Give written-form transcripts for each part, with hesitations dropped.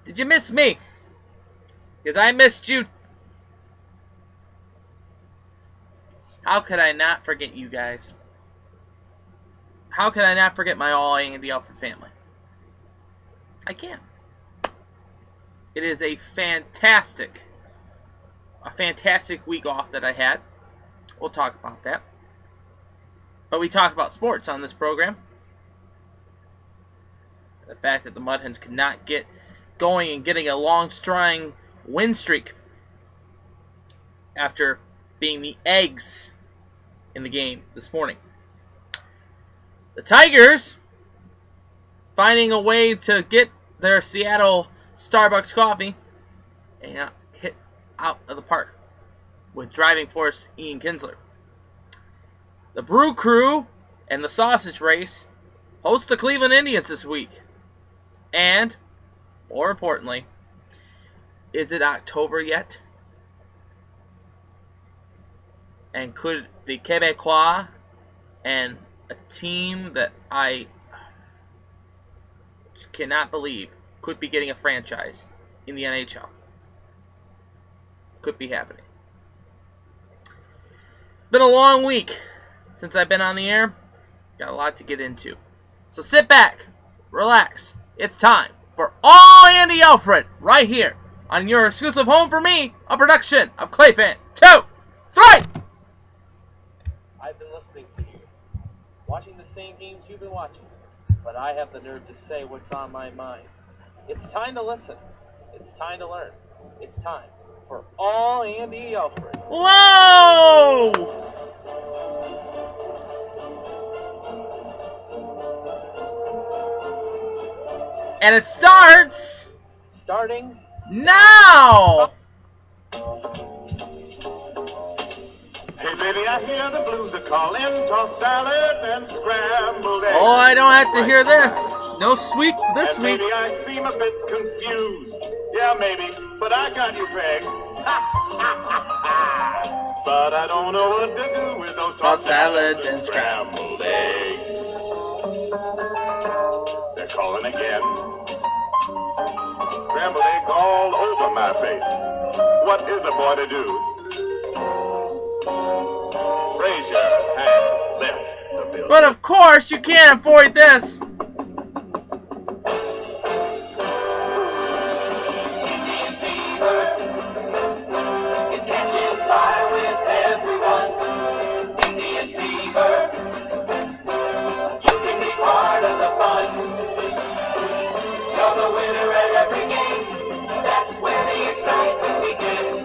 Did you miss me? Because I missed you. How could I not forget you guys? How could I not forget my all Andy Alfred family? I can't. It is a fantastic week off that I had. We'll talk about that. But we talk about sports on this program. The fact that the Mud Hens could not get going and getting a long strong win streak after being the eggs in the game this morning. The Tigers finding a way to get their Seattle Starbucks coffee and hit out of the park with driving force Ian Kinsler. The Brew Crew and the Sausage Race host the Cleveland Indians this week. And, more importantly, is it October yet? And could the Québécois and a team that I cannot believe could be getting a franchise in the NHL. Could be happening. It's been a long week since I've been on the air. Got a lot to get into. So sit back, relax. It's time for All Andy Alfred right here on your exclusive home for me, a production of Clayfan 2, 3. I've been listening to you, watching the same games you've been watching, but I have the nerve to say what's on my mind. It's time to listen. It's time to learn. It's time for All Andy Alfred. Whoa! And it starts starting now! Hey baby, I hear the blues are calling, tossed salads and scrambled eggs. Oh, I don't have to hear this. No sweep this and week. maybe I seem a bit confused. Yeah, maybe, but I got you pegged. But I don't know what to do with those tossed salads and scrambled eggs. They're calling again. Scrambled eggs all over my face. What is a boy to do? Frazier has left the building. But of course, you can't avoid this. Indian fever is catching fire with everyone. Indian fever, you can be part of the fun. You're the winner at every game. That's where the excitement begins.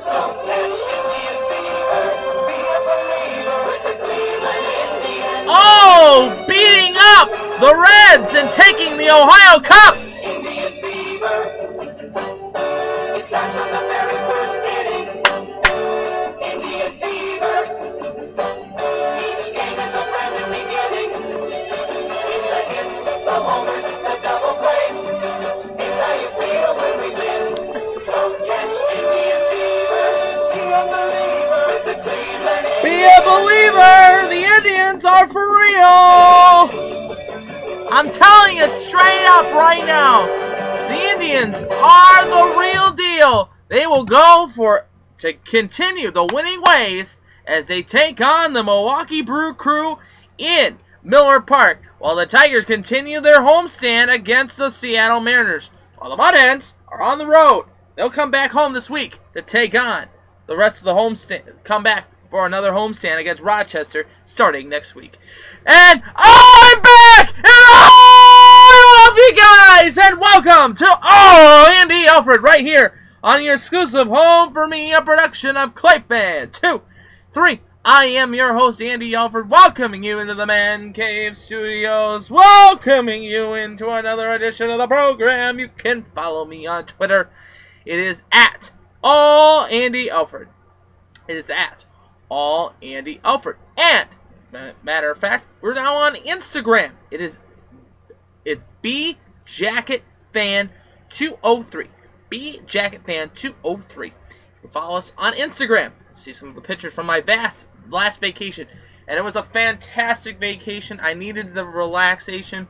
So catch Indian fever, be a believer with the Cleveland Indians. Oh, beating up the Reds and taking the Ohio Cup. Indian fever, it starts from the very first inning. Indian fever, each game is a brand new beginning. It's the hits, the homers, the double plays. It's how you feel when we win. So catch Indian fever, be a believer with the Cleveland Indians. Be a believer. The Indians are for real. I'm telling you straight up right now. The Indians are the real deal. They will go to continue the winning ways as they take on the Milwaukee Brew Crew in Miller Park, while the Tigers continue their homestand against the Seattle Mariners. While the Mud Hens are on the road, they'll come back home this week to take on the rest of the homestand. Come back for another homestand against Rochester starting next week. And I'm back! And I love you guys! And welcome to All Andy Alfred right here on your exclusive home for me, a production of Clayfan 2, 3. I am your host, Andy Alfred, welcoming you into the Man Cave Studios, welcoming you into another edition of the program. You can follow me on Twitter. It is at All Andy Alfred. It is at All Andy Alfred. And, matter of fact, we're now on Instagram. It's BJacketFan203. BJacketFan203. You can follow us on Instagram. See some of the pictures from my last vacation. And it was a fantastic vacation. I needed the relaxation.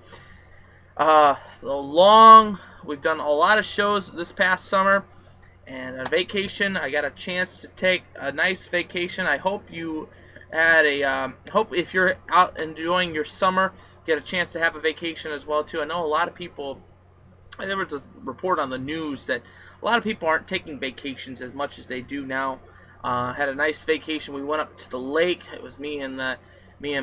The long We've done a lot of shows this past summer, and on vacation, I got a chance to take a nice vacation. I hope you had a, hope if you're out enjoying your summer, get a chance to have a vacation as well too. I know a lot of people, there was a report on the news that a lot of people aren't taking vacations as much as they do now. Had a nice vacation. We went up to the lake. It was me and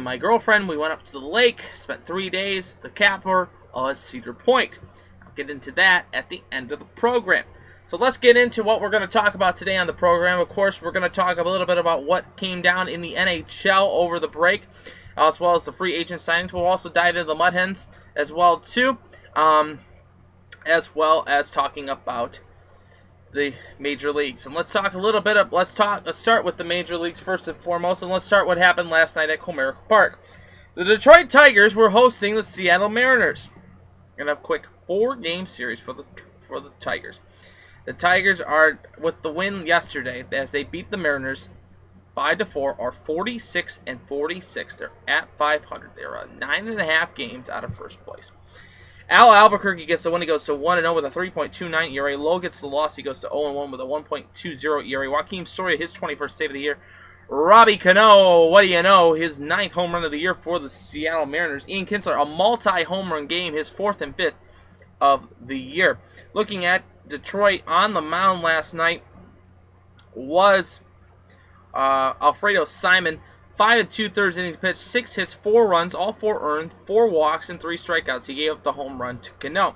my girlfriend. We went up to the lake, spent 3 days. The capital was Cedar Point. I'll get into that at the end of the program. So let's get into what we're going to talk about today on the program. Of course, we're going to talk a little bit about what came down in the NHL over the break, as well as the free agent signings. We'll also dive into the Mud Hens as well too, as well as talking about the major leagues. And let's talk a little bit of let's start with the major leagues first and foremost, and let's start what happened last night at Comerica Park. The Detroit Tigers were hosting the Seattle Mariners. We're gonna have a quick 4-game series for the Tigers. The Tigers are, with the win yesterday, as they beat the Mariners 5-4, are 46-46. They're at 500. They're 9.5 games out of first place. Al Albuquerque gets the win. He goes to 1-0 with a 3.29 ERA. Lowe gets the loss. He goes to 0-1 with a 1.20 ERA. Joaquin Soria, his 21st save of the year. Robbie Cano, what do you know? His 9th home run of the year for the Seattle Mariners. Ian Kinsler, a multi-home run game, his 4th and 5th of the year. Looking at Detroit on the mound last night was Alfredo Simon. 5 2/3 innings pitched, 6 hits, 4 runs, all 4 earned, 4 walks, and 3 strikeouts. He gave up the home run to Cano.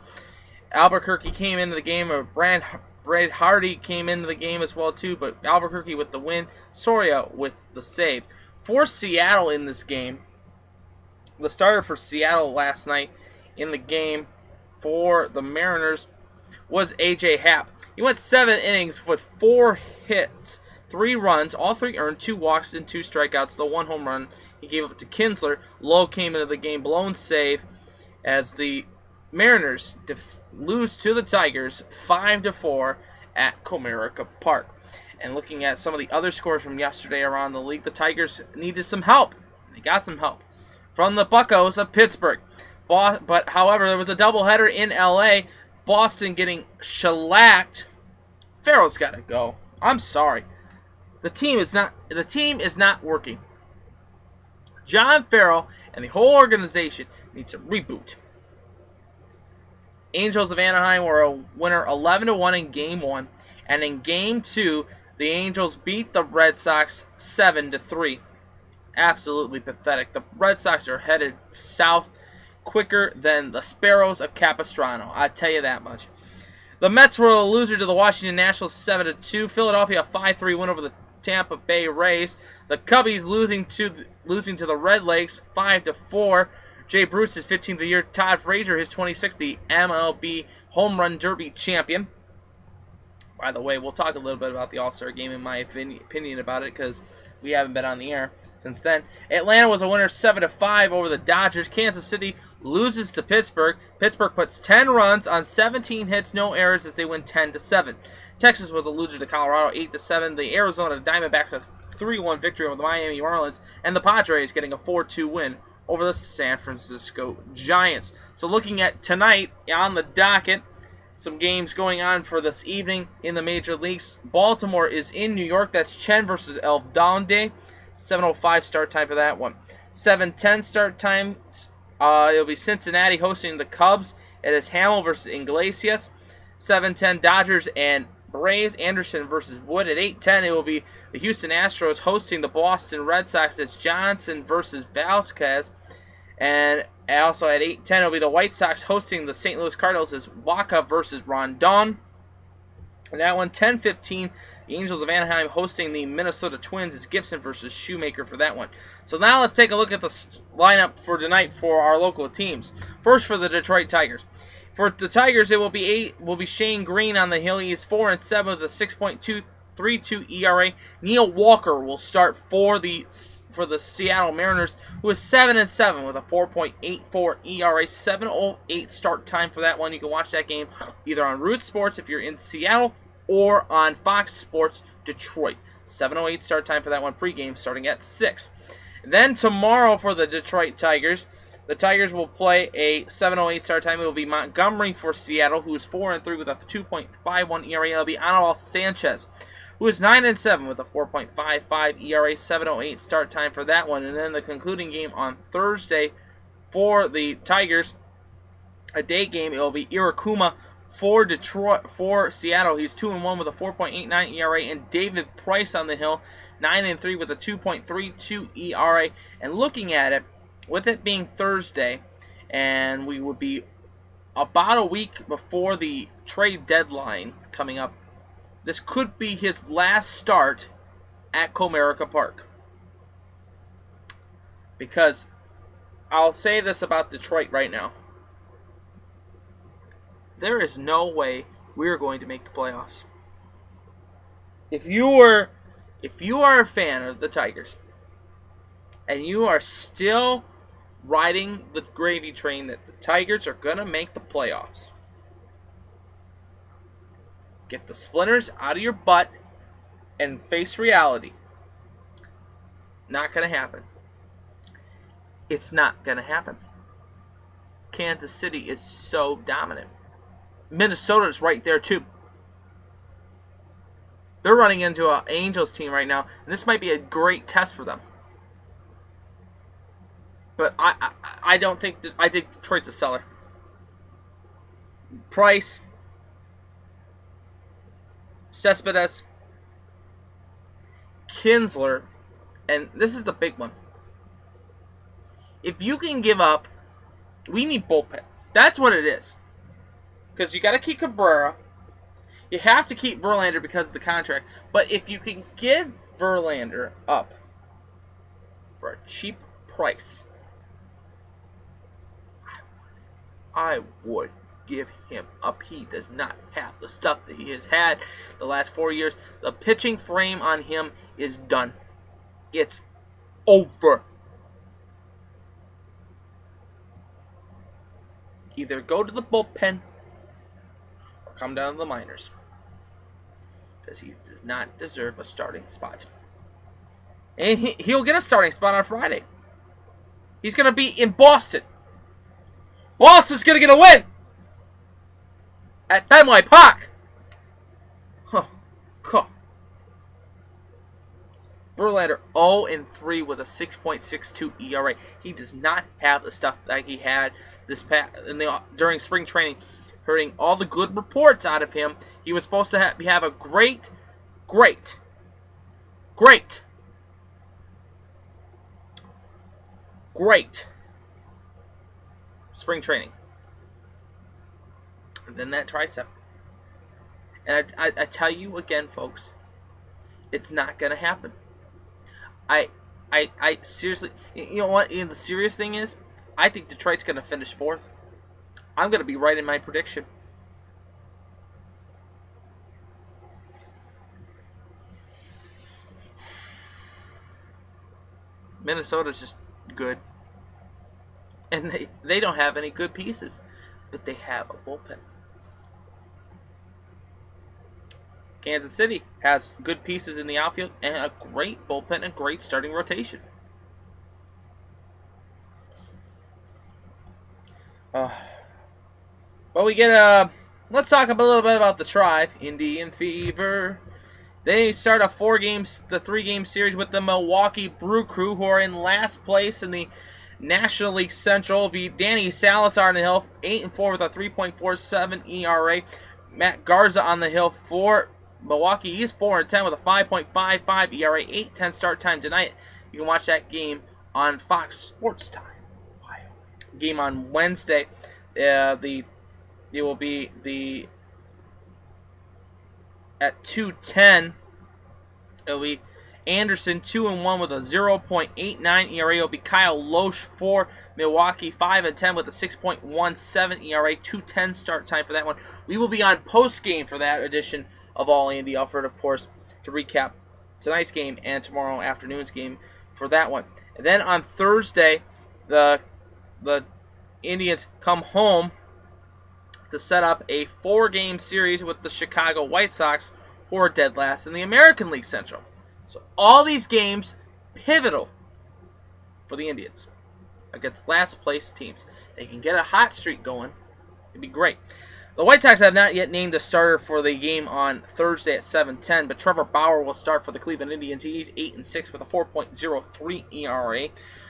Albuquerque came into the game, or Brad Hardy came into the game as well too, but Albuquerque with the win, Soria with the save. For Seattle in this game, the starter for Seattle last night in the game for the Mariners was A.J. Happ. He went 7 innings with 4 hits, 3 runs, all 3 earned, 2 walks, and 2 strikeouts. The 1 home run he gave up to Kinsler. Lowe came into the game, blown save, as the Mariners lose to the Tigers 5-4 at Comerica Park. And looking at some of the other scores from yesterday around the league, the Tigers needed some help. They got some help from the Buccos of Pittsburgh. But however, there was a doubleheader in L.A. Boston getting shellacked. Farrell's got to go. I'm sorry. The team is not working. John Farrell and the whole organization needs a reboot. Angels of Anaheim were a winner 11-1 in Game 1, and in Game 2, the Angels beat the Red Sox 7-3. Absolutely pathetic. The Red Sox are headed south quicker than the Sparrows of Capistrano. I tell you that much. The Mets were a loser to the Washington Nationals 7-2. Philadelphia 5-3 win over the Tampa Bay Rays. The Cubbies losing to the Red Lakes 5-4. Jay Bruce, his 15th of the year. Todd Frazier, his 26th, the MLB Home Run Derby champion. By the way, we'll talk a little bit about the All-Star game in my opinion about it, because we haven't been on the air since then. Atlanta was a winner 7-5 over the Dodgers. Kansas City loses to Pittsburgh. Pittsburgh puts 10 runs on 17 hits, no errors, as they win 10-7. Texas was a loser to Colorado 8-7. The Arizona Diamondbacks a 3-1 victory over the Miami Marlins, and the Padres getting a 4-2 win over the San Francisco Giants. So looking at tonight on the docket, some games going on for this evening in the major leagues. Baltimore is in New York. That's Chen versus El Donde. 7:05 start time for that one. 7:10 start time. It'll be Cincinnati hosting the Cubs. It is Hamill versus Iglesias. 7:10 Dodgers and Braves. Anderson versus Wood. At 8:10 it will be the Houston Astros hosting the Boston Red Sox. It's Johnson versus Vasquez. And also at 8:10 it will be the White Sox hosting the St. Louis Cardinals. It's Waka versus Rondon. And that one, 10:15, the Angels of Anaheim hosting the Minnesota Twins. It's Gibson versus Shoemaker for that one. So now let's take a look at the lineup for tonight for our local teams. First for the Detroit Tigers. For the Tigers, it will be Shane Green on the hill. He is 4-7 with a 6.232 ERA. Neil Walker will start for the Seattle Mariners, who is 7-7 with a 4.84 ERA. 7:08 start time for that one. You can watch that game either on Root Sports if you're in Seattle or on Fox Sports Detroit. 7:08 start time for that one. Pregame starting at 6. Then tomorrow for the Detroit Tigers, The Tigers will play a 7:08 start time. It will be Montgomery for Seattle, who is 4-3 with a 2.51 ERA. It'll be Anibal Sanchez, who is 9-7 with a 4.55 ERA. 7:08 start time for that one. And then the concluding game on Thursday for the Tigers, a day game. It will be Irakuma for Seattle. He's 2-1 with a 4.89 ERA, and David Price on the hill, 9-3 with a 2.32 ERA. And looking at it, with it being Thursday, and we would be about a week before the trade deadline coming up, this could be his last start at Comerica Park. Because I'll say this about Detroit right now. There is no way we're going to make the playoffs. If you are a fan of the Tigers and you are still riding the gravy train that the Tigers are going to make the playoffs, get the splinters out of your butt and face reality. Not going to happen. It's not going to happen. Kansas City is so dominant. Minnesota is right there too. They're running into an Angels team right now, and this might be a great test for them. But I don't think I think Detroit's a seller. Price, Cespedes, Kinsler, and this is the big one. If you can give up, we need bullpen. That's what it is. Because you got to keep Cabrera. You have to keep Verlander because of the contract. But if you can give Verlander up for a cheap price, I would give him up. He does not have the stuff that he has had the last 4 years. The pitching frame on him is done. It's over. Either go to the bullpen or come down to the minors. Because he does not deserve a starting spot. And he'll get a starting spot on Friday. He's going to be in Boston. Boston's going to get a win at Fenway Park. Huh. Huh. Verlander 0-3 with a 6.62 ERA. He does not have the stuff that he had during spring training. Hearing all the good reports out of him, he was supposed to have a great spring training. And then that tricep. And I tell you again, folks, it's not going to happen. I seriously, you know what? And the serious thing is, I think Detroit's going to finish 4th. I'm going to be right in my prediction. Minnesota's just good. And they don't have any good pieces. But they have a bullpen. Kansas City has good pieces in the outfield and a great bullpen and great starting rotation. Well, we get let's talk a little bit about the Tribe, Indian Fever. They start a 3-game series with the Milwaukee Brew Crew, who are in last place in the National League Central. It'll be Danny Salazar on the hill, 8-4 with a 3.47 ERA. Matt Garza on the hill for Milwaukee. He's 4-10 with a 5.55 ERA. 8:10 start time tonight. You can watch that game on Fox Sports Time. Game on Wednesday. It will be at 2:10. It'll be Anderson 2-1 with a 0.89 ERA. It'll be Kyle Loesch for Milwaukee, 5-10 with a 6.17 ERA. 2:10 start time for that one. We will be on post game for that edition of All Andy Alfred, of course, to recap tonight's game and tomorrow afternoon's game for that one. And then on Thursday, the Indians come home to set up a 4-game series with the Chicago White Sox, who are dead last in the American League Central. So all these games pivotal for the Indians. against last place teams. They can get a hot streak going. It'd be great. The White Sox have not yet named the starter for the game on Thursday at 7:10, but Trevor Bauer will start for the Cleveland Indians. He's 8-6 with a 4.03 ERA.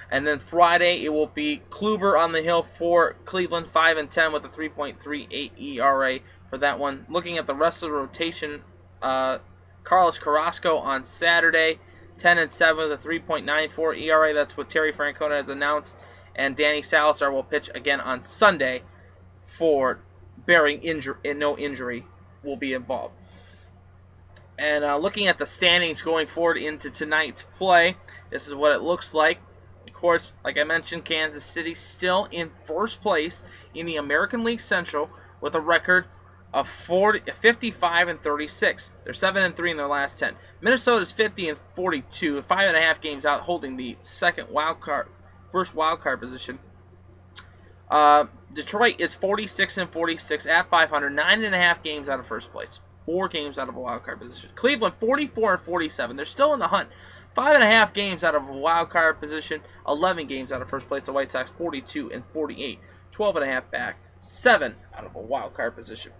And then Friday, it will be Kluber on the hill for Cleveland, 5-10 with a 3.38 ERA for that one. Looking at the rest of the rotation, Carlos Carrasco on Saturday, 10-7 with a 3.94 ERA. That's what Terry Francona has announced. And Danny Salazar will pitch again on Sunday for bearing no injury will be involved. And looking at the standings going forward into tonight's play, this is what it looks like. Of course, like I mentioned, Kansas City still in first place in the American League Central with a record of 55-36. They're 7-3 in their last 10. Minnesota's 50-42, 5.5 games out, holding the first wild card position. Detroit is 46-46 at 500, 9.5 games out of first place, 4 games out of a wild card position. Cleveland 44-47. They're still in the hunt. 5.5 games out of a wild card position, 11 games out of first place. The White Sox 42-48, 12.5 back, 7 out of a wild card position.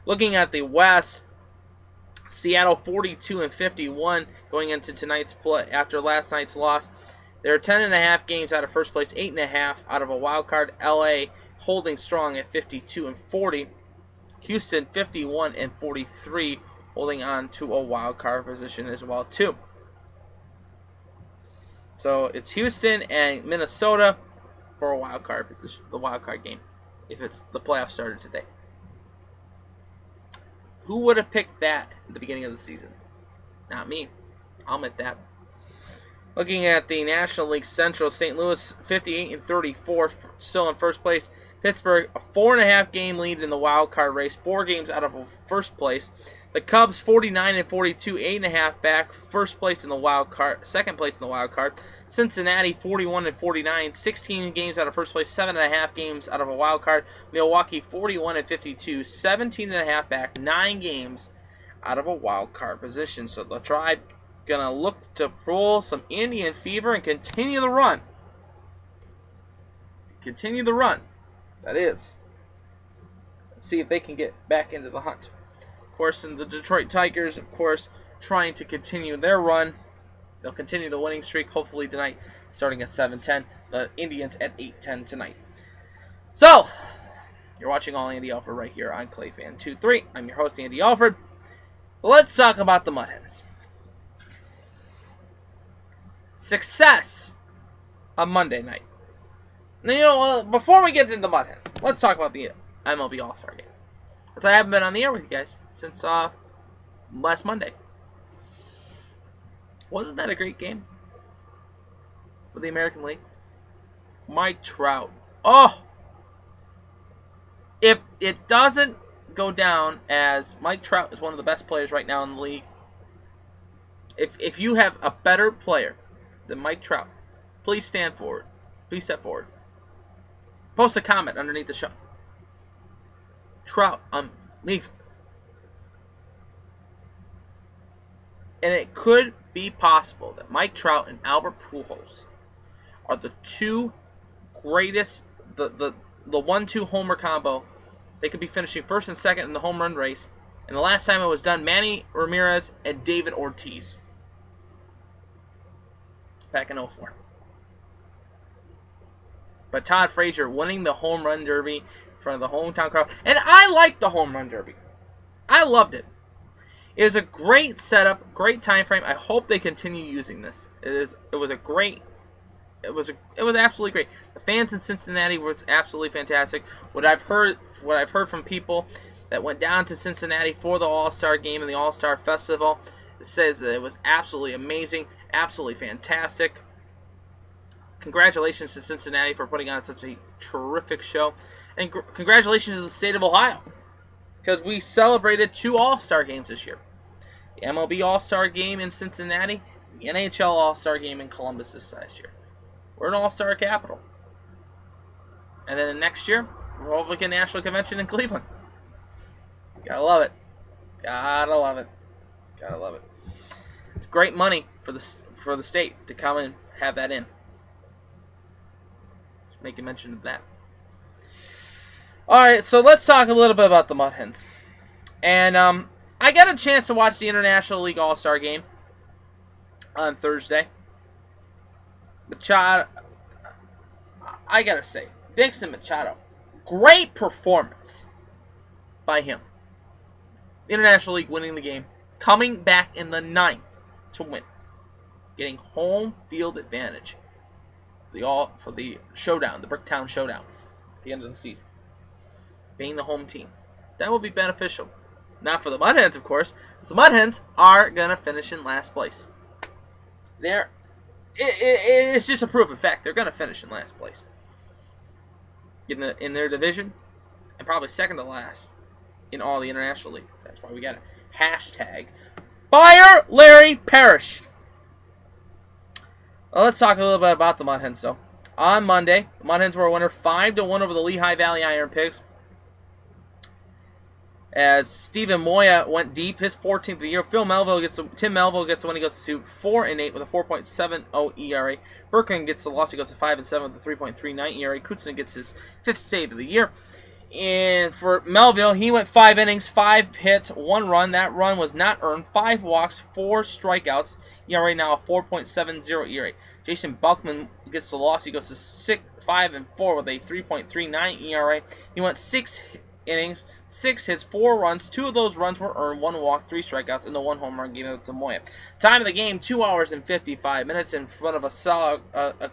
Looking at the West, Seattle 42-51 going into tonight's play after last night's loss. They're 10.5 games out of first place, 8.5 out of a wild card. LA holding strong at 52-40. Houston 51-43, holding on to a wild card position as well too. So it's Houston and Minnesota for a wild card position, the wild card game, if it's the playoffs started today. Who would have picked that at the beginning of the season? Not me. I'll admit that. Looking at the National League Central, St. Louis 58-34, still in first place. Pittsburgh, a 4.5 game lead in the wild card race, 4 games out of first place. The Cubs 49-42, 8.5 back, first place in the wild card, second place in the wild card. Cincinnati 41-49, 16 games out of first place, 7.5 games out of a wild card. Milwaukee 41-52, 17.5 back, 9 games out of a wild card position. So the Tribe gonna look to pull some Indian fever and continue the run. Continue the run. That is. Let's see if they can get back into the hunt. Of course, and the Detroit Tigers, of course, trying to continue their run. They'll continue the winning streak, hopefully tonight, starting at 7-10. The Indians at 8-10 tonight. So, you're watching All Andy Alfred right here on ClayFan23. I'm your host, Andy Alfred. Let's talk about the Mud Hens. Success on Monday night. Now, you know, before we get into the Mud Hens, let's talk about the MLB All-Star Game. Because I haven't been on the air with you guys since last Monday. Wasn't that a great game for the American League? Mike Trout. Oh! If it doesn't go down as Mike Trout is one of the best players right now in the league, if you have a better player than Mike Trout, please stand forward. Please step forward. Post a comment underneath the show. Trout, leave. And it could be possible that Mike Trout and Albert Pujols are the two greatest, the 1-2 homer combo. They could be finishing first and second in the home run race. And the last time it was done, Manny Ramirez and David Ortiz. Back in 2004. But Todd Frazier winning the home run derby in front of the hometown crowd. And I liked the home run derby. I loved it. It was a great setup, great time frame. I hope they continue using this. It was absolutely great. The fans in Cincinnati was absolutely fantastic. What I've heard from people that went down to Cincinnati for the All-Star Game and the All-Star Festival, it says that it was absolutely amazing, absolutely fantastic. Congratulations to Cincinnati for putting on such a terrific show. And congratulations to the state of Ohio, because we celebrated 2 All-Star games this year. The MLB All-Star Game in Cincinnati, the NHL All-Star Game in Columbus this last year. We're an All-Star capital. And then next year, Republican National Convention in Cleveland. Gotta love it. Gotta love it. Gotta love it. It's great money for the state to come and have that in. Just making mention of that. Alright, so let's talk a little bit about the Mud Hens. And I got a chance to watch the International League All-Star game on Thursday. Machado, I gotta say, Dixon Machado, great performance by him. The International League winning the game, coming back in the 9th to win, getting home field advantage for the showdown, the Bricktown Showdown, at the end of the season. Being the home team, that will be beneficial. Not for the Mud Hens, of course, because the Mud Hens are gonna finish in last place. It's just a proven fact. They're gonna finish in last place in their division, and probably second to last in all the International League. That's why we got a hashtag Fire Larry Parrish. Well, let's talk a little bit about the Mud Hens, though. On Monday, the Mud Hens were a winner 5-1 over the Lehigh Valley Iron Pigs. As Stephen Moya went deep, his 14th of the year. Tim Melville gets the win. He goes to 4-8 with a 4.70 ERA. Birkin gets the loss. He goes to 5-7 with a 3.39 ERA. Kutzman gets his 5th save of the year. And for Melville, he went 5 innings, 5 hits, 1 run. That run was not earned. 5 walks, 4 strikeouts. ERA now a 4.70 ERA. Jason Buckman gets the loss. He goes to 5-4 with a 3.39 ERA. He went 6 innings, 6 hits, 4 runs. 2 of those runs were earned, 1 walk, 3 strikeouts, and the 1 home run gave it to Moya. Time of the game, 2 hours and 55 minutes in front of a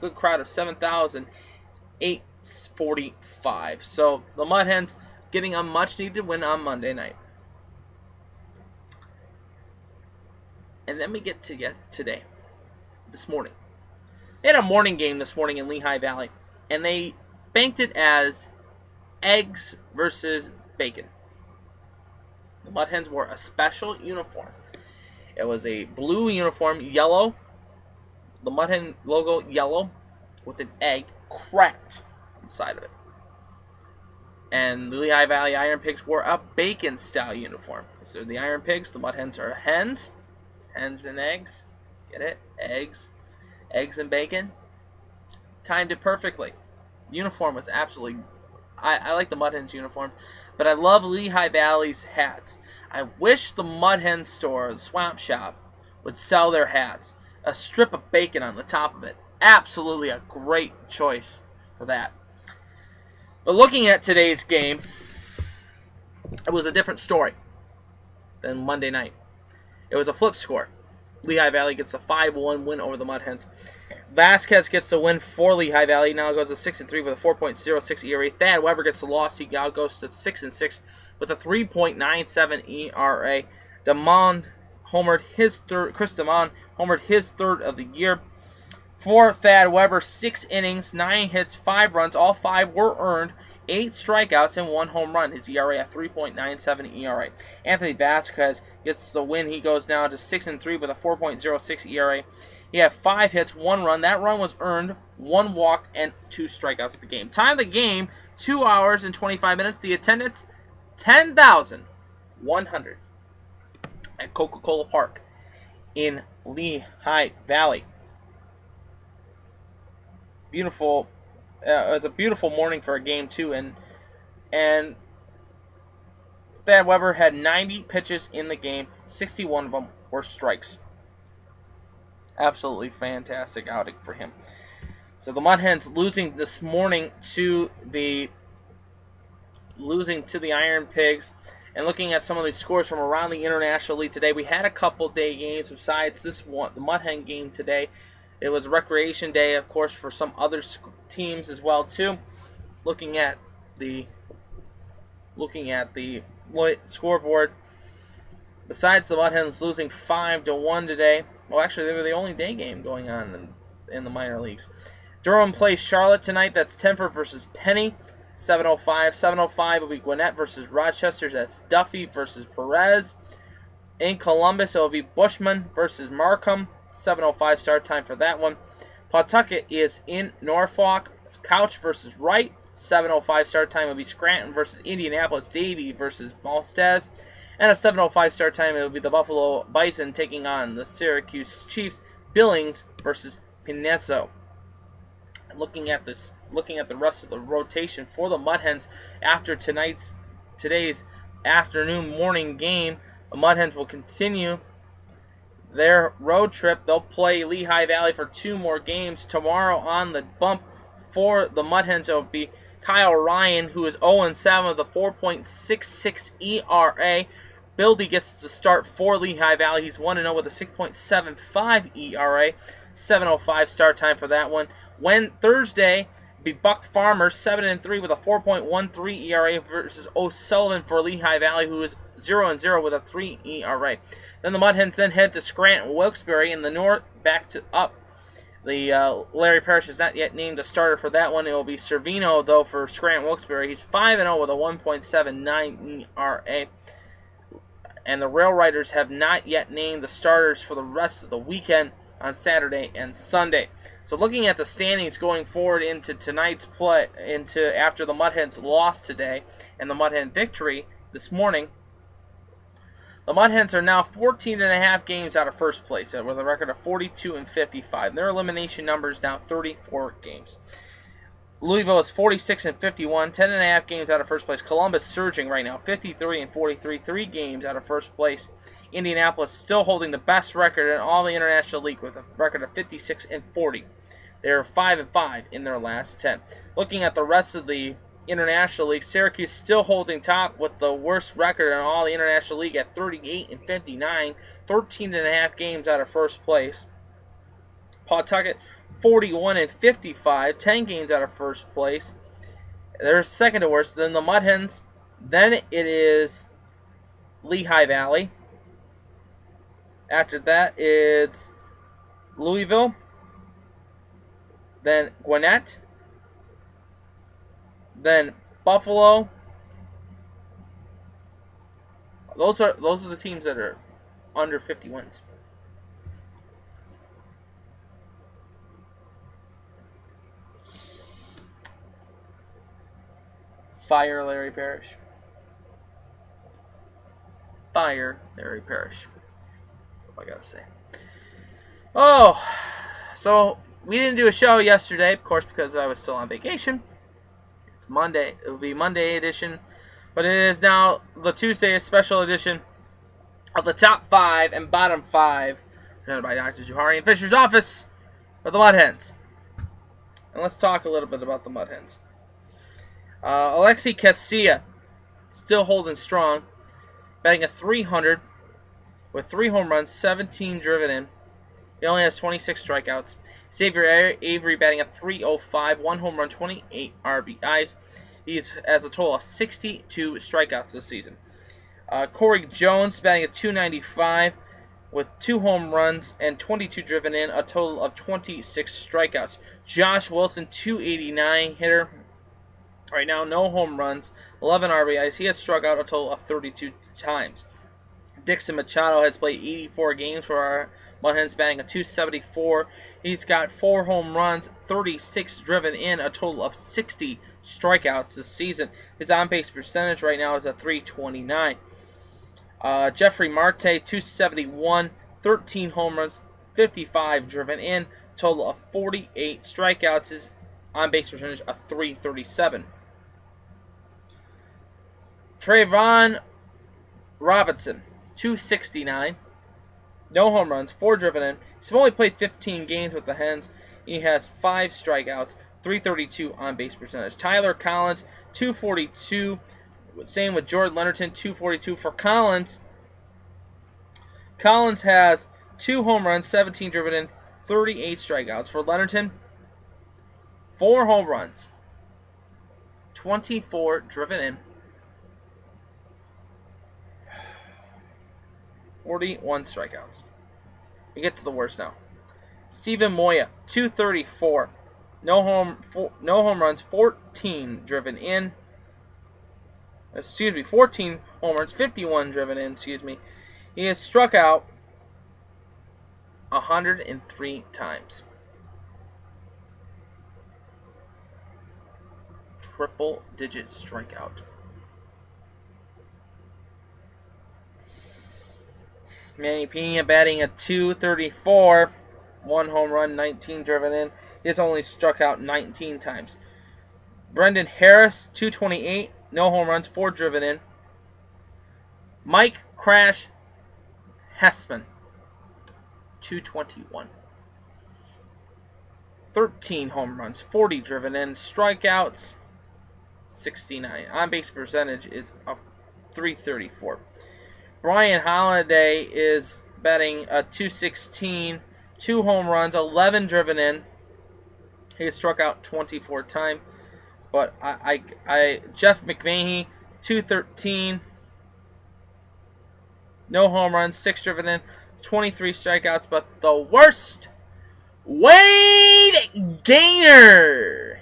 good crowd of 7,845. So the Mud Hens getting a much-needed win on Monday night. And then we get to today, this morning. They had a morning game this morning in Lehigh Valley, and they banked it as eggs versus bacon. The Mud Hens wore a special uniform. It was a blue uniform, yellow, the Mud Hen logo yellow, with an egg cracked inside of it. And the Lehigh Valley Iron Pigs wore a bacon-style uniform. So the Iron Pigs, the Mud Hens are hens. Hens and eggs. Get it? Eggs. Eggs and bacon. Timed it perfectly. Uniform was absolutely... I like the Mud Hens uniform, but I love Lehigh Valley's hats. I wish the Mud Hen store, the Swamp Shop, would sell their hats. A strip of bacon on the top of it. Absolutely a great choice for that. But looking at today's game, it was a different story than Monday night. It was a flip score. Lehigh Valley gets a 5-1 win over the Mud Hens. Vasquez gets the win for Lehigh Valley. Now goes to 6-3 with a 4.06 ERA. Thad Weber gets the loss. He now goes to 6-6 with a 3.97 ERA. Damon homered his third. Chris Damon homered his 3rd of the year. For Thad Weber, 6 innings, 9 hits, 5 runs. All 5 were earned. 8 strikeouts and 1 home run. His ERA at 3.97 ERA. Anthony Vasquez gets the win. He goes now to 6-3 with a 4.06 ERA. He had 5 hits, 1 run. That run was earned, 1 walk, and 2 strikeouts of the game. Time of the game, 2 hours and 25 minutes. The attendance, 10,100 at Coca-Cola Park in Lehigh Valley. Beautiful. It was a beautiful morning for a game, too. And Thad Weber had 90 pitches in the game. 61 of them were strikes. Absolutely fantastic outing for him. So the Mud Hens losing this morning to the Iron Pigs. And looking at some of the scores from around the International League today, we had a couple day games besides this one, the Mud Hen game today. It was Recreation Day, of course, for some other teams as well too. Looking at the scoreboard, besides the Mud Hens losing 5-1 today, well, actually they were the only day game going on in the minor leagues. Durham plays Charlotte tonight. That's Tenford versus Penny. 7:05. 7:05 will be Gwinnett versus Rochester. That's Duffy versus Perez. In Columbus, it will be Bushman versus Markham. 7:05 start time for that one. Pawtucket is in Norfolk. It's Couch versus Wright. 7:05 start time will be Scranton versus Indianapolis. Davie versus Maltese. And a 7:05 start time, it will be the Buffalo Bison taking on the Syracuse Chiefs. Billings versus Pinesso. looking at the rest of the rotation for the Mud Hens after today's morning game, the Mud Hens will continue their road trip. They'll play Lehigh Valley for 2 more games. Tomorrow on the bump for the Mud Hens, it will be Kyle Ryan, who is 0-7 with a 4.66 ERA. Bildy gets the start for Lehigh Valley. He's 1-0 with a 6.75 ERA. 7:05 start time for that one. Thursday be Buck Farmer, 7-3 with a 4.13 ERA versus O'Sullivan for Lehigh Valley, who is 0-0 with a 3 ERA. Then the Mud Hens then head to Scranton Wilkes-Barre in the north, back to up. The Larry Parrish is not yet named a starter for that one. It will be Servino, though, for Scranton Wilkes-Barre. He's 5-0 with a 1.79 ERA. And the Rail Riders have not yet named the starters for the rest of the weekend on Saturday and Sunday. So looking at the standings going forward into tonight's play, after the Mud Hens lost today and the Mud Hen victory this morning, the Mud Hens are now 14.5 games out of first place with a record of 42-55. Their elimination number is now 34 games. Louisville is 46-51, 10.5 games out of first place. Columbus surging right now, 53-43, 3 games out of first place. Indianapolis still holding the best record in all the International League with a record of 56-40. They're 5-5 in their last 10. Looking at the rest of the International League, Syracuse still holding top with the worst record in all the International League at 38-59, 13.5 games out of first place. Pawtucket 41-55, 10 games out of first place. They're second to worst. Then the Mud Hens. Then it is Lehigh Valley. After that, it's Louisville. Then Gwinnett. Then Buffalo. Those are the teams that are under 50 wins. Fire Larry Parrish. Fire Larry Parrish. What I gotta say. Oh, so we didn't do a show yesterday, of course, because I was still on vacation. It's Monday. It will be Monday edition, but it is now the Tuesday special edition of the top 5 and bottom 5, presented by Dr. Johari in Fisher's office for the Mud Hens. And let's talk a little bit about the Mud Hens. Alexi Casilla, still holding strong, batting a .300 with 3 home runs, 17 driven in. He only has 26 strikeouts. Xavier Avery batting a .305, 1 home run, 28 RBIs. He has a total of 62 strikeouts this season. Corey Jones batting a .295 with 2 home runs and 22 driven in, a total of 26 strikeouts. Josh Wilson, .289 hitter. Right now, no home runs, 11 RBIs. He has struck out a total of 32 times. Dixon Machado has played 84 games for our Mud Hens, batting a .274. He's got 4 home runs, 36 driven in, a total of 60 strikeouts this season. His on-base percentage right now is at .329. Jeffrey Marte, .271, 13 home runs, 55 driven in, total of 48 strikeouts. His on-base percentage of .337. Trayvon Robinson, .269, no home runs, 4 driven in. He's only played 15 games with the Hens. He has 5 strikeouts, .332 on-base percentage. Tyler Collins, .242. Same with Jordan Leonardton, .242 for Collins. Collins has 2 home runs, 17 driven in, 38 strikeouts. For Leonardton, 4 home runs, 24 driven in, 41 strikeouts. We get to the worst now. Steven Moya, .234, no home runs, 14 driven in. 14 home runs, 51 driven in. He has struck out 103 times. Triple-digit strikeout. Manny Pena batting a .234, 1 home run, 19 driven in. He has only struck out 19 times. Brendan Harris, 228, no home runs, 4 driven in. Mike Crash Hessman, 221. 13 home runs, 40 driven in. Strikeouts, 69. On-base percentage is up 334. Brian Holiday is batting a 216, 2 home runs, 11 driven in. He has struck out 24 times. But Jeff McVahey, 213, no home runs, 6 driven in, 23 strikeouts. But the worst, Wade Gaynor,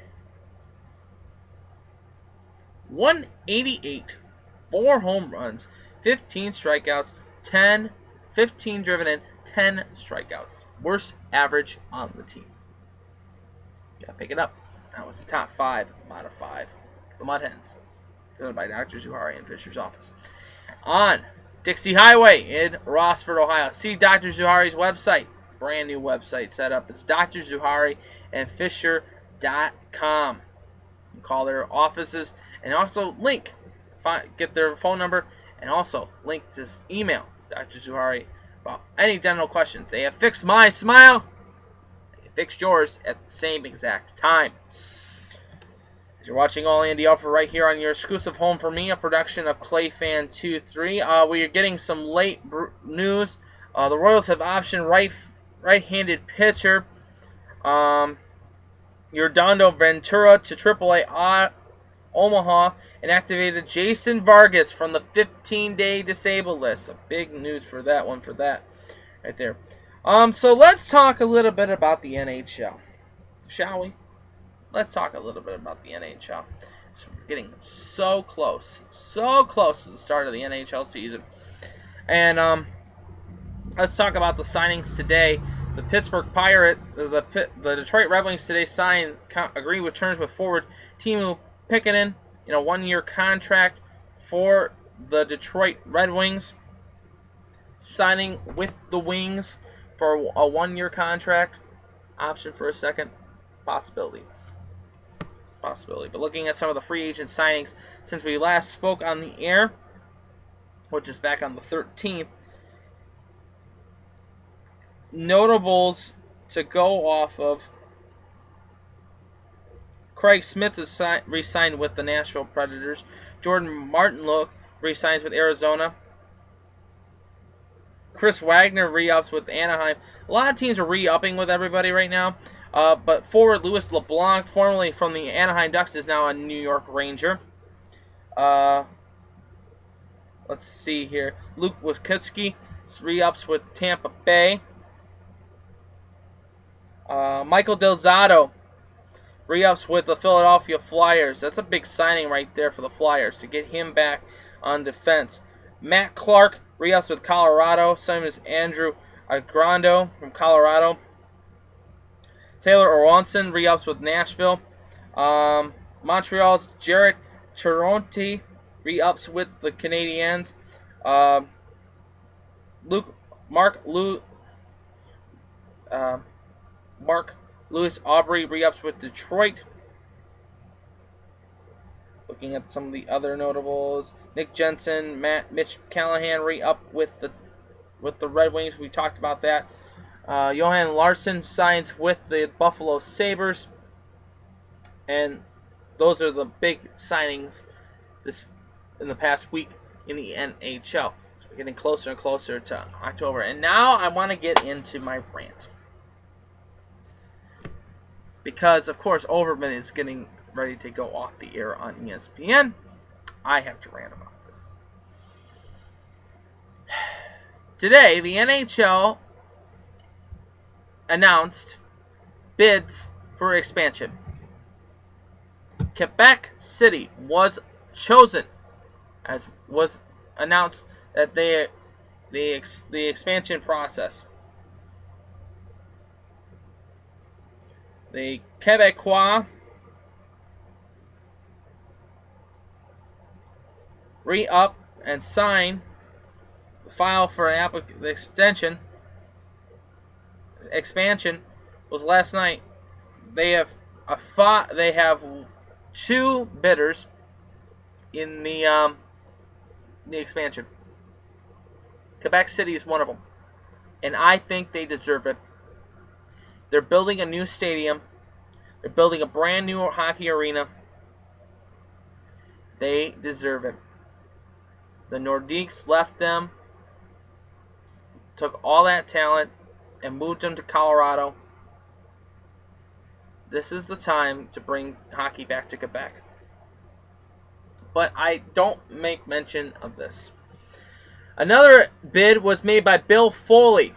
188, 4 home runs, 15 strikeouts, 15 driven in, 10 strikeouts. Worst average on the team. Gotta pick it up. That was the top 5 out of 5. The Mud Hens. Presented by Dr. Zuhari in Fisher's office. On Dixie Highway in Rossford, Ohio. See Dr. Zuhari's website. Brand new website set up. It's Dr. Zuhari and Fisher.com. You can call their offices and also get their phone number and also link this email, Dr. Zuhari, about any dental questions. They have fixed my smile. They fixed yours at the same exact time. As you're watching all Andy Alfred right here on your exclusive home for me, a production of ClayFan23. We are getting some late news. The Royals have optioned right-handed pitcher Yordando Ventura to AAA Omaha and activated Jason Vargas from the 15-day disabled list. A big news for that one, right there. So let's talk a little bit about the NHL, shall we? Let's talk a little bit about the NHL. So we're getting so close to the start of the NHL season. And let's talk about the signings today. The Pittsburgh Pirates, the Detroit Red Wings today agreed with terms with forward Teemu Pekkanen in a 1-year contract for the Detroit Red Wings. Signing with the Wings for a 1-year contract. Option for a second. Possibility. But looking at some of the free agent signings since we last spoke on the air, which is back on the 13th, notables to go off of: Craig Smith is re-signed with the Nashville Predators. Jordan Martinook re-signs with Arizona. Chris Wagner re-ups with Anaheim. A lot of teams are re-upping with everybody right now. But forward Louis LeBlanc, formerly from the Anaheim Ducks, is now a New York Ranger. Let's see here. Luke Witkowski re-ups with Tampa Bay. Michael Del Zotto re-ups with the Philadelphia Flyers. That's a big signing right there for the Flyers to get him back on defense. Matt Clark re-ups with Colorado. Same as Andrew Agrando from Colorado. Taylor Oronson re-ups with Nashville. Montreal's Jarrett Toronti re-ups with the Canadiens. Mark Lewis Aubrey re-ups with Detroit. Looking at some of the other notables: Nick Jensen, Mitch Callahan re-up with the Red Wings. We talked about that. Johan Larsson signs with the Buffalo Sabres. And those are the big signings in the past week in the NHL. So we're getting closer and closer to October. And now I want to get into my rant. Because, of course, Overman is getting ready to go off the air on ESPN. I have to rant about this. Today, the NHL announced bids for expansion. Quebec City was chosen, as was announced that the expansion process. The Quebecois re-up and sign the file for the expansion was last night. they have they have 2 bidders in the expansion. Quebec City is one of them, and I think they deserve it. They're building a new stadium. They're building a brand new hockey arena. They deserve it. The Nordiques left them, took all that talent, and moved them to Colorado. This is the time to bring hockey back to Quebec. But I don't make mention of this. Another bid was made by Bill Foley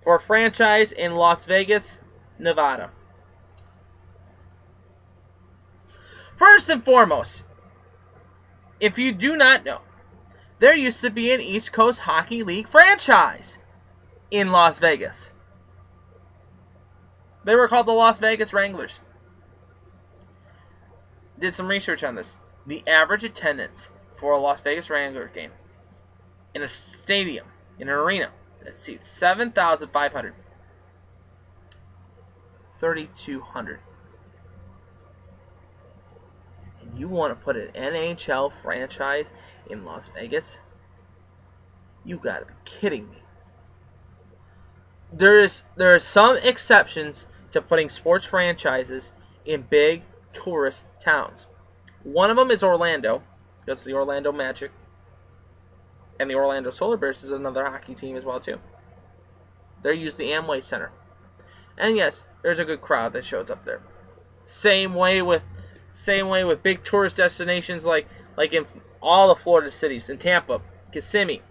for a franchise in Las Vegas, Nevada. First and foremost, if you do not know, there used to be an East Coast Hockey League franchise in Las Vegas. They were called the Las Vegas Wranglers. Did some research on this. The average attendance for a Las Vegas Wrangler game in a stadium, in an arena that seats 7,500, 3,200. And you want to put an NHL franchise in Las Vegas? You gotta be kidding me. There are some exceptions to putting sports franchises in big tourist towns. One of them is Orlando. That's the Orlando Magic. And the Orlando Solar Bears is another hockey team as well too. They use the Amway Center. And yes, there's a good crowd that shows up there. Same way with big tourist destinations like in all the Florida cities, in Tampa, Kissimmee.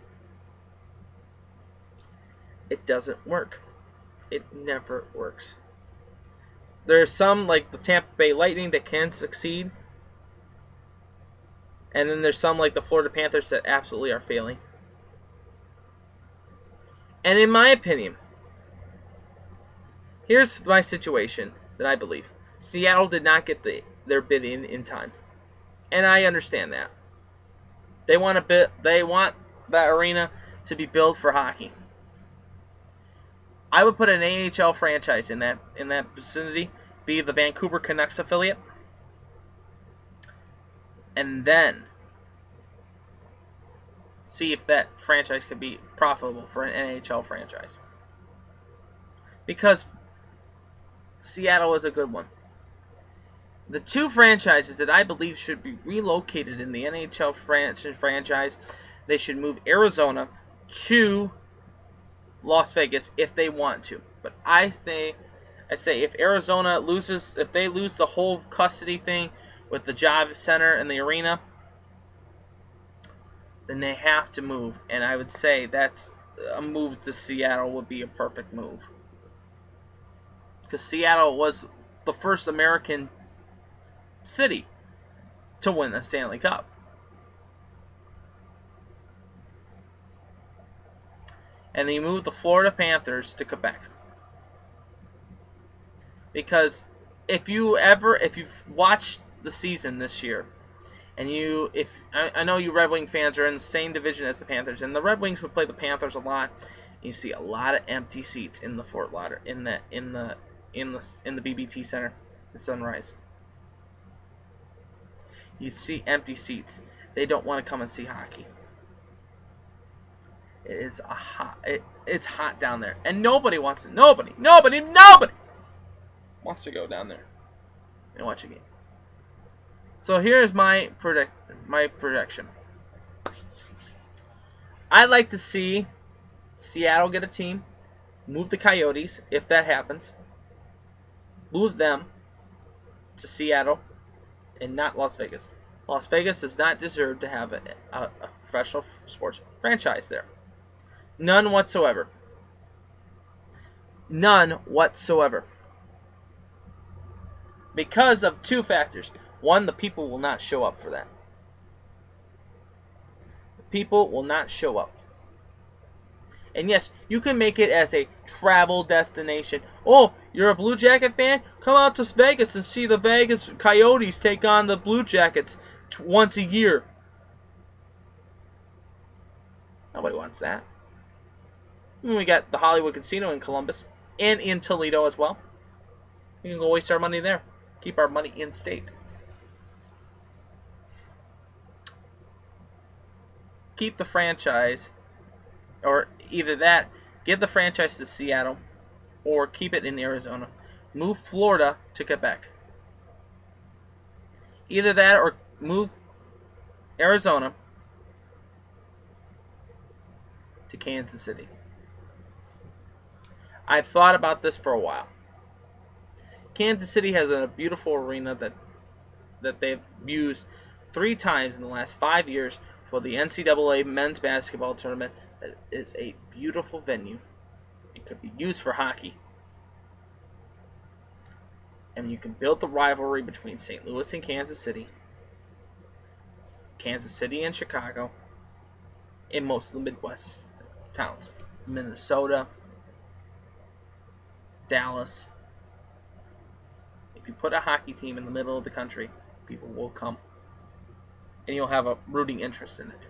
It doesn't work. It never works. There's some, like the Tampa Bay Lightning, that can succeed. And then there's some, like the Florida Panthers, that absolutely are failing. And in my opinion, here's my situation that I believe. Seattle did not get their bid in time. And I understand that. They want that arena to be built for hockey. I would put an AHL franchise in that vicinity, be the Vancouver Canucks affiliate, and then see if that franchise could be profitable for an NHL franchise. Because Seattle is a good one. The 2 franchises that I believe should be relocated in the NHL franchise, they should move Arizona to Las Vegas if they want to. But I say if Arizona if they lose the whole custody thing with the job center and the arena, then they have to move. And I would say that's a move to Seattle would be a perfect move. Because Seattle was the first American city to win a Stanley Cup. And they moved the Florida Panthers to Quebec. Because if you've watched the season this year, and I know you Red Wing fans are in the same division as the Panthers, and the Red Wings would play the Panthers a lot, and you see a lot of empty seats in the Fort Lauderdale in the BBT Center, the Sunrise. You see empty seats. They don't want to come and see hockey. It's hot down there, and nobody wants to. Nobody wants to go down there and watch a game. So here's my prediction. I'd like to see Seattle get a team, move the Coyotes if that happens, move them to Seattle and not Las Vegas. Las Vegas does not deserve to have a professional sports franchise there. None whatsoever. None whatsoever. Because of 2 factors. One, the people will not show up for that. The people will not show up. And yes, you can make it as a travel destination. Oh, you're a Blue Jacket fan? Come out to Vegas and see the Vegas Coyotes take on the Blue Jackets once a year. Nobody wants that. And we got the Hollywood Casino in Columbus and in Toledo as well. We can go waste our money there. Keep our money in state. Keep the franchise, or either that, give the franchise to Seattle, or keep it in Arizona. Move Florida to Quebec. Either that or move Arizona to Kansas City. I've thought about this for a while. Kansas City has a beautiful arena that they've used 3 times in the last 5 years for the NCAA men's basketball tournament. That is a beautiful venue. It could be used for hockey. And you can build the rivalry between St. Louis and Kansas City and Chicago, in most of the Midwest towns. Minnesota, Dallas. If you put a hockey team in the middle of the country, people will come. And you'll have a rooting interest in it.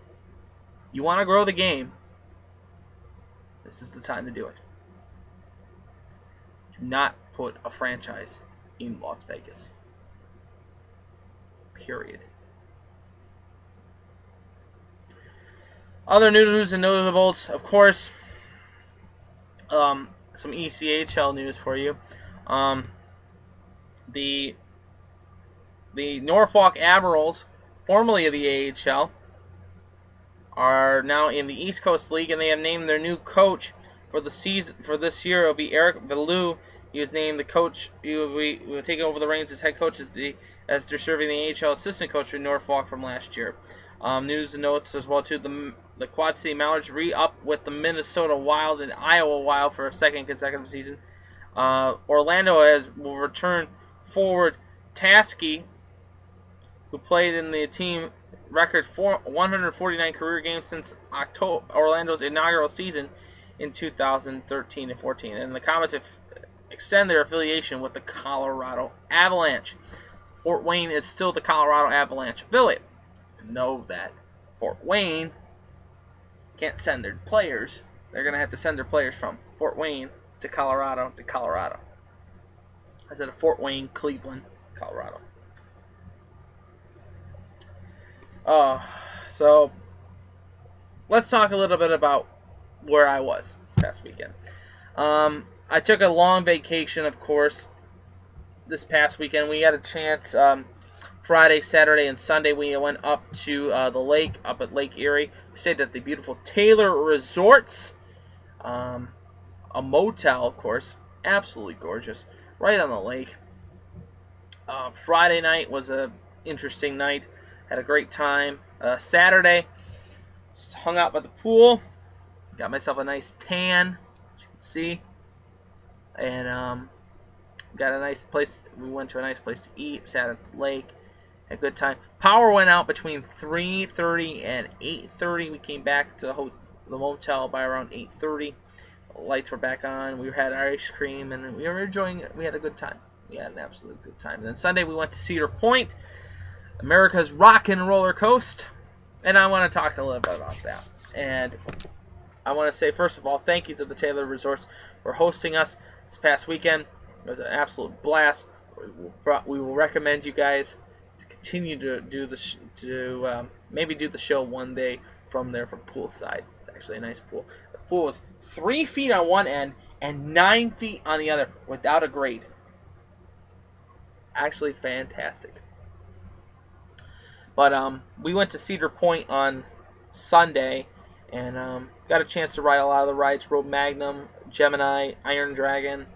You want to grow the game, this is the time to do it. Do not put a franchise in Las Vegas. Period. Other news and notables, of course, some ECHL news for you. The Norfolk Admirals, formerly of the AHL, are now in the East Coast League, and they have named their new coach for the season for this year. It'll be Eric Velou. He was named the coach. He will take over the reins as head coach as they're serving the AHL assistant coach for Norfolk from last year. News and notes as well too. The Quad City Mallards re-up with the Minnesota Wild and Iowa Wild for a second consecutive season. Orlando will return forward Tasky, who played in the team record 149 career games since Orlando's inaugural season in 2013 and 14. And the Comets extend their affiliation with the Colorado Avalanche. Fort Wayne is still the Colorado Avalanche affiliate. Know that Fort Wayne can't send their players. They're going to have to send their players from Fort Wayne to Colorado instead of Fort Wayne, Cleveland, Colorado. So let's talk a little bit about where I was this past weekend. I took a long vacation, of course, this past weekend. We had a chance, Friday, Saturday, and Sunday, we went up to the lake, up at Lake Erie. We stayed at the beautiful Taylor Resorts, a motel, of course, absolutely gorgeous, right on the lake. Friday night was an interesting night. Had a great time. Saturday, hung out by the pool. Got myself a nice tan, as you can see. And got a nice place. We went to a nice place to eat. Sat at the lake. Had a good time. Power went out between 3:30 and 8:30. We came back to the motel by around 8:30. The lights were back on. We had our ice cream, and we were enjoying it. We had a good time. We had an absolute good time. And then Sunday, we went to Cedar Point, America's rock and roller coast, and I want to talk a little bit about that. And I want to say, first of all, thank you to the Taylor Resorts for hosting us this past weekend. It was an absolute blast. We will recommend you guys to continue to do maybe do the show one day from there from poolside. It's actually a nice pool. The pool was 3 feet on one end and 9 feet on the other without a grade. Actually fantastic. But we went to Cedar Point on Sunday and got a chance to ride a lot of the rides. Rode Magnum, Gemini, Iron Dragon.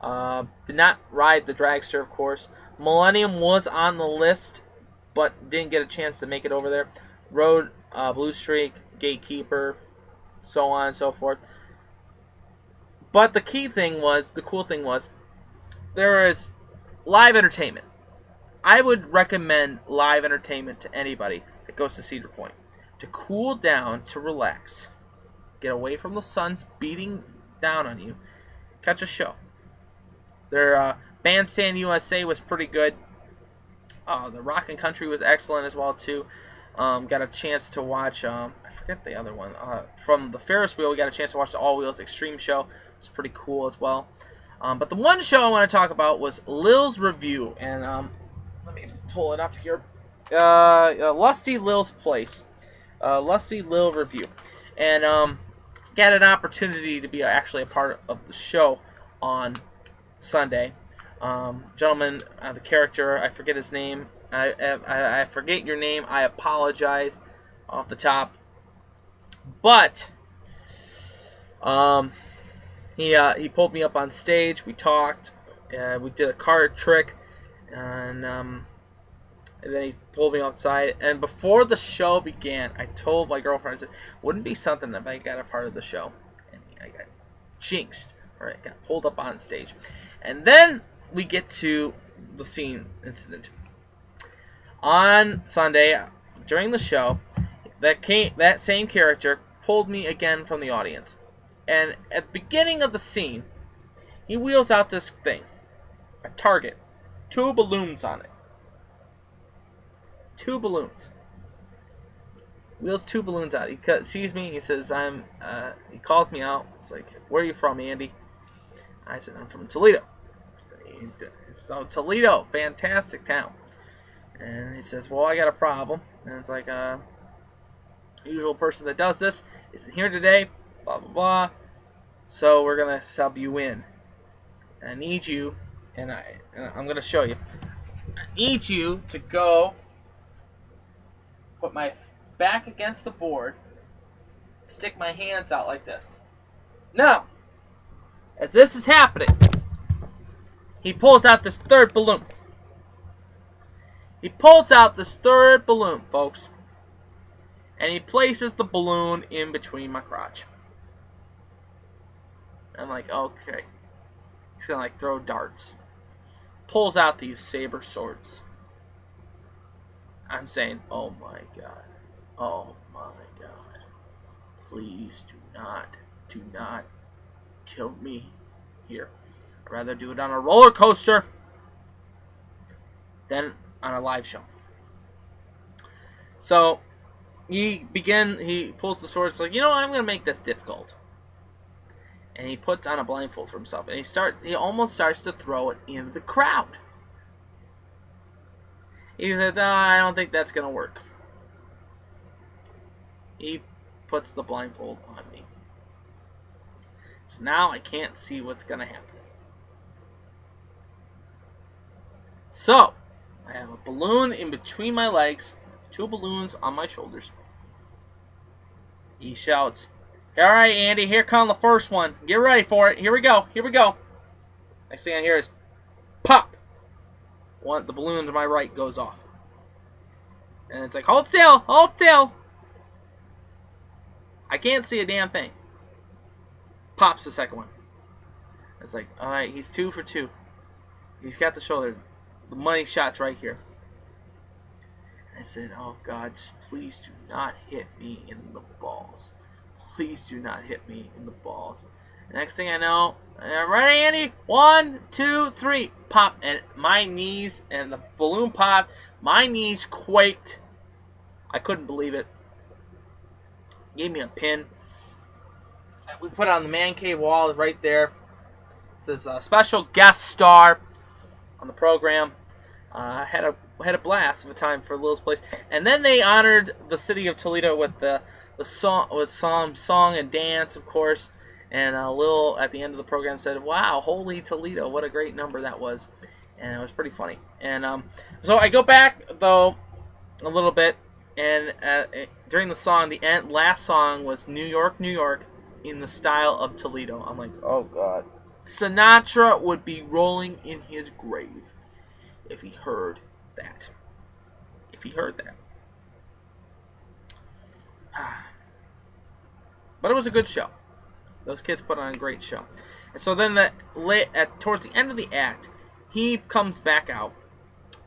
Did not ride the Dragster, of course. Millennium was on the list, but didn't get a chance to make it over there. Rode Blue Streak, Gatekeeper, so on and so forth. But the cool thing was, there is live entertainment. I would recommend live entertainment to anybody that goes to Cedar Point. To cool down, to relax. Get away from the sun's beating down on you. Catch a show. Their Bandstand USA was pretty good. The Rock and Country was excellent as well, too. Got a chance to watch, I forget the other one. From the Ferris wheel, we got a chance to watch the All Wheels Extreme show. It's pretty cool as well. But the one show I want to talk about was Lil's Review, and let me pull it up here. Lusty Lil's Place, Lusty Lil Review, and got an opportunity to be actually a part of the show on Sunday. Gentleman, the character, I forget his name. I forget your name. I apologize off the top. But he pulled me up on stage. We talked. We did a card trick, and then he pulled me outside. And before the show began, I told my girlfriend, I said, "Wouldn't it be something if I got a part of the show?" And I got jinxed, or I got pulled up on stage. And then we get to the scene incident. On Sunday, during the show, that same character pulled me again from the audience. And at the beginning of the scene, he wheels out this thing, a target, 2 balloons on it. 2 balloons. Wheels 2 balloons out. He sees me. He says, he calls me out. It's like, "Where are you from, Andy?" I said, "I'm from Toledo." So Toledo, fantastic town. And he says, "Well, I got a problem." And it's like, usual person that does this isn't here today, blah, blah, blah. So we're going to sub you in. And I need you, and I'm going to show you. I need you to go put my back against the board, stick my hands out like this. Now, as this is happening, he pulls out this 3rd balloon. He pulls out this 3rd balloon, folks. And he places the balloon in between my crotch. I'm like, okay. He's going to like throw darts. Pulls out these saber swords. I'm saying, oh my God. Oh my God. Please do not kill me here. I'd rather do it on a roller coaster than on a live show. So he pulls the sword. It's like, I'm going to make this difficult. And he puts on a blindfold for himself. And he almost starts to throw it in the crowd. He said, I don't think that's going to work. He puts the blindfold on me. So now I can't see what's going to happen. So, I have a balloon in between my legs, 2 balloons on my shoulders. He shouts, "All right, Andy, here comes the first one. Get ready for it. Here we go. Here we go." Next thing I hear is pop. The balloon to my right goes off. And it's like, hold still, hold still. I can't see a damn thing. Pops the second one. It's like, all right, he's 2 for 2. He's got the shoulder. The money shot's right here. And I said, oh God, just please do not hit me in the balls. Please do not hit me in the balls. The next thing I know, ready, Andy? 1, 2, 3, pop, and my knees, and the balloon popped. My knees quaked. I couldn't believe it. Gave me a pin. We put it on the man cave wall right there. It says special guest star on the program. Had a blast of a time for Lil's Place, and then they honored the city of Toledo with the song and dance, of course. And Lil at the end of the program said, "Wow, holy Toledo, what a great number that was," and it was pretty funny. And so I go back though a little bit, and during the song, the last song was "New York, New York," in the style of Toledo. I'm like, oh God, Sinatra would be rolling in his grave if he heard that. If he heard that. But it was a good show. Those kids put on a great show. And so then towards the end of the act, he comes back out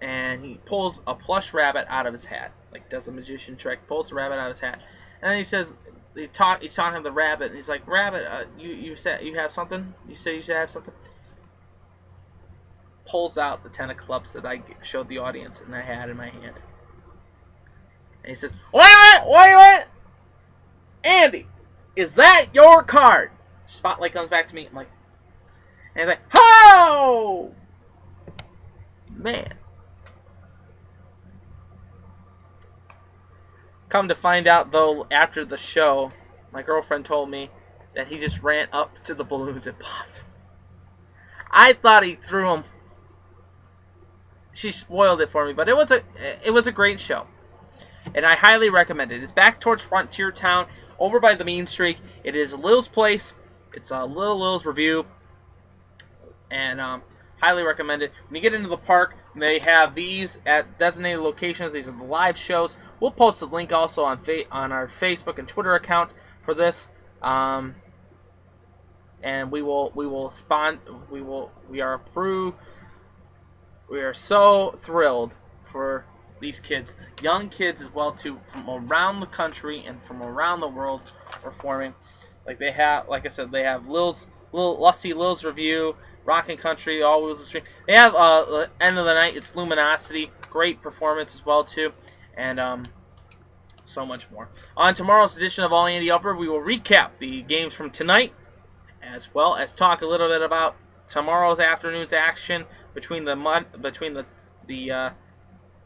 and he pulls a plush rabbit out of his hat. Like does a magician trick, pulls the rabbit out of his hat. And then he says, he's talking to the rabbit, and he's like, "Rabbit, you said you have something? You say you should have something?" Pulls out the 10 of clubs that I showed the audience and I had in my hand. And he says, wait a minute! Andy, is that your card? Spotlight comes back to me. I'm like, And he's like, "Ho!" Man. Come to find out, though, after the show, my girlfriend told me that he just ran up to the balloons and popped. I thought he threw them. She spoiled it for me, but it was a great show, and I highly recommend it. It's back towards Frontier Town, over by the Mean Streak. It is Lil's Place. It's a Lil's Review, and highly recommend it. When you get into the park, they have these at designated locations. These are the live shows. We'll post a link also on our Facebook and Twitter account for this. And we are so thrilled for these kids, young kids as well too, from around the country and from around the world performing. Like they have, like I said, they have Lusty Lil's Review, Rockin' Country, All Wheels of Stream. They have End of the Night, it's Luminosity, great performance as well too, and so much more. On tomorrow's edition of All Andy Alfred, we will recap the games from tonight, as well as talk a little bit about tomorrow's afternoon's action between the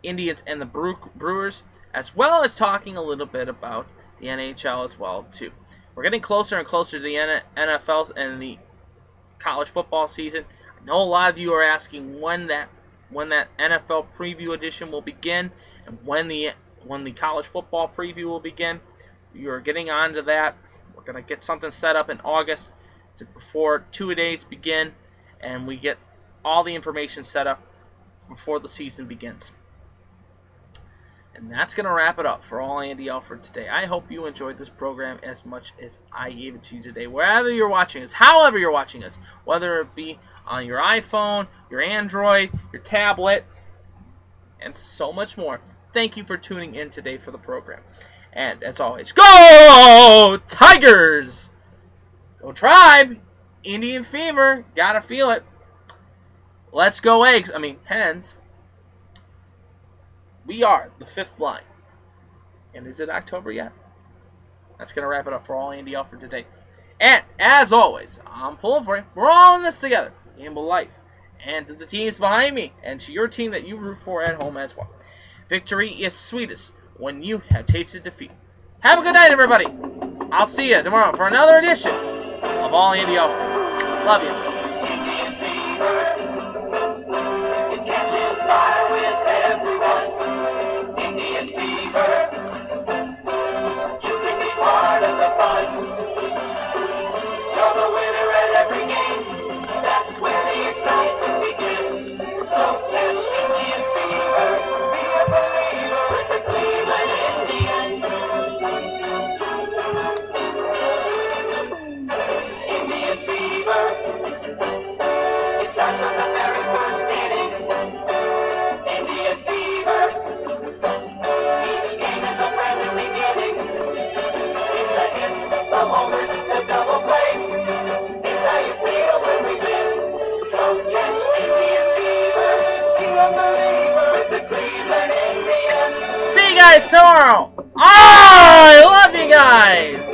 Indians and the Brewers, as well as talking a little bit about the NHL as well too. We're getting closer and closer to the NFL and the college football season. I know a lot of you are asking when that NFL preview edition will begin and when the college football preview will begin. We are getting on to that. We're going to get something set up in August before two-a-days begin, and we get all the information set up before the season begins. And that's going to wrap it up for All Andy Alfred today. I hope you enjoyed this program as much as I gave it to you today. Wherever you're watching us, however you're watching us, whether it be on your iPhone, your Android, your tablet, and so much more. Thank you for tuning in today for the program. And as always, go Tigers! Go Tribe! Indian Fever, gotta feel it. Let's go hens. We are the fifth line. And is it October yet? That's going to wrap it up for All Andy Alfred today. And, as always, I'm pulling for you. We're all in this together. Gamble life. And to the teams behind me. And to your team that you root for at home as well. Victory is sweetest when you have tasted defeat. Have a good night, everybody. I'll see you tomorrow for another edition of All Andy Alfred. Love you. Indian fever is catching fire with everyone. Indian fever, you can be part of the fun. You're the winner at every game. That's where the excitement begins. So catch Indian fever, be a believer with the Cleveland Indians. Indian fever, it starts on the very first inning. Indian fever, each game is a brand new beginning. It's the hits, the homers, the double plays. It's how you feel when we win. So catch Indian fever, be a believer with the Cleveland Indians. See you guys tomorrow. I love you guys.